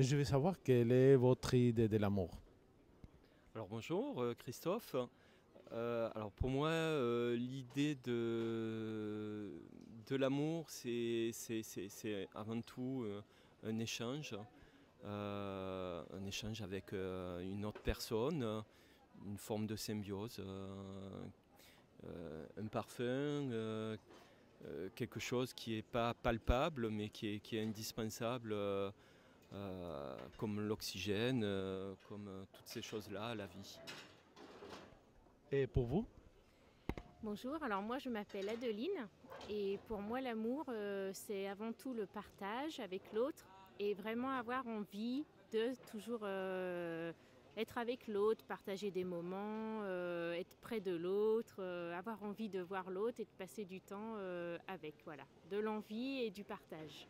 Je veux savoir quelle est votre idée de l'amour. Alors bonjour Christophe. Alors pour moi l'idée de l'amour c'est avant tout un échange avec une autre personne, une forme de symbiose, un parfum, quelque chose qui n'est pas palpable mais qui est indispensable comme l'oxygène, comme toutes ces choses-là à la vie. Et pour vous? Bonjour, alors moi je m'appelle Adeline et pour moi l'amour c'est avant tout le partage avec l'autre et vraiment avoir envie de toujours être avec l'autre, partager des moments, être près de l'autre, avoir envie de voir l'autre et de passer du temps avec, voilà, de l'envie et du partage.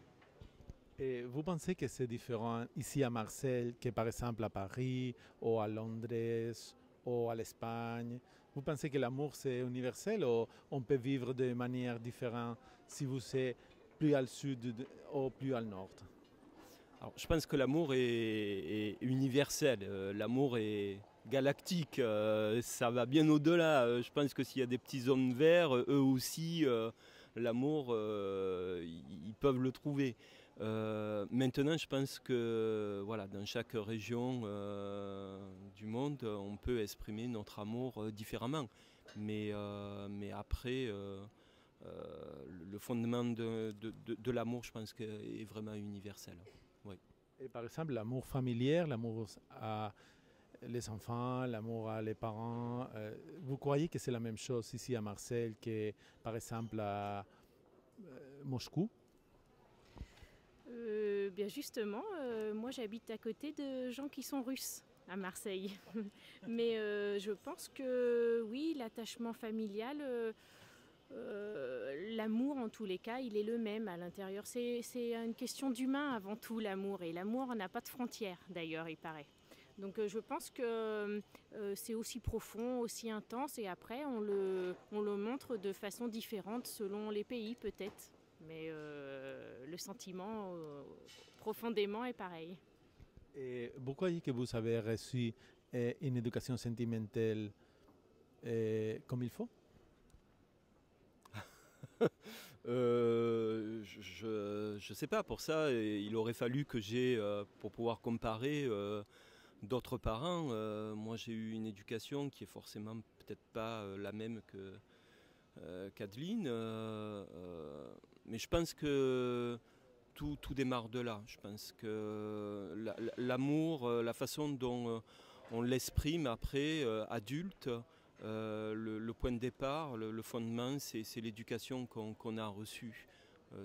Et vous pensez que c'est différent ici à Marseille que par exemple à Paris ou à Londres ou à l'Espagne? Vous pensez que l'amour c'est universel ou on peut vivre de manière différente si vous êtes plus au sud ou plus au nord? Alors, je pense que l'amour est universel, l'amour est galactique, ça va bien au-delà. Je pense que s'il y a des petits hommes verts, eux aussi, l'amour, ils peuvent le trouver. Maintenant, je pense que voilà, dans chaque région du monde, on peut exprimer notre amour différemment. Mais après, le fondement de l'amour, je pense, est vraiment universel. Oui. Et par exemple, l'amour familier, l'amour à les enfants, l'amour à les parents, vous croyez que c'est la même chose ici à Marseille que par exemple à Moscou? Bien justement, moi j'habite à côté de gens qui sont russes à Marseille. Mais je pense que oui, l'attachement familial, l'amour en tous les cas, il est le même à l'intérieur. C'est une question d'humain avant tout, l'amour. Et l'amour n'a pas de frontières d'ailleurs, il paraît. Donc je pense que c'est aussi profond, aussi intense et après on le montre de façon différente selon les pays peut-être. Mais le sentiment profondément est pareil. Et vous croyez que vous avez reçu une éducation sentimentale comme il faut? Je sais pas, pour ça, il aurait fallu que j'ai, pour pouvoir comparer d'autres parents, moi j'ai eu une éducation qui est forcément peut-être pas la même qu'Adeline, mais je pense que tout démarre de là. Je pense que l'amour, la façon dont on l'exprime après, adulte, le point de départ, le fondement, c'est l'éducation qu'on a reçue.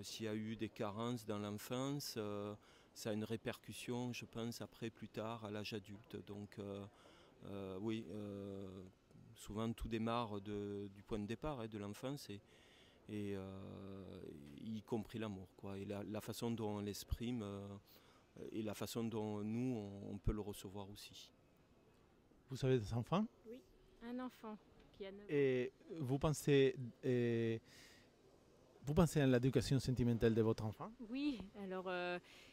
S'il y a eu des carences dans l'enfance, ça a une répercussion, je pense, après, plus tard, à l'âge adulte. Donc, oui, souvent tout démarre du point de départ, de l'enfance, y compris l'amour, quoi. Et la façon dont on l'exprime et la façon dont nous, on peut le recevoir aussi. Vous avez des enfants Oui, un enfant qui a 9 ans. et vous pensez à l'éducation sentimentale de votre enfant? Oui, alors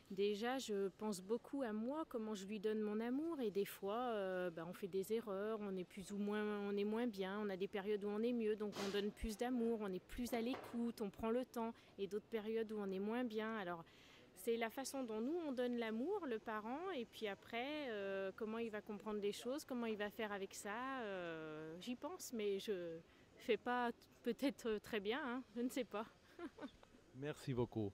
déjà je pense beaucoup à moi, comment je lui donne mon amour et des fois on fait des erreurs, on est plus ou moins, on est moins bien, on a des périodes où on est mieux, donc on donne plus d'amour, on est plus à l'écoute, on prend le temps et d'autres périodes où on est moins bien. Alors c'est la façon dont nous on donne l'amour, le parent, et puis après comment il va comprendre les choses, comment il va faire avec ça, j'y pense, mais je fais pas peut-être très bien, hein, je ne sais pas. Merci beaucoup.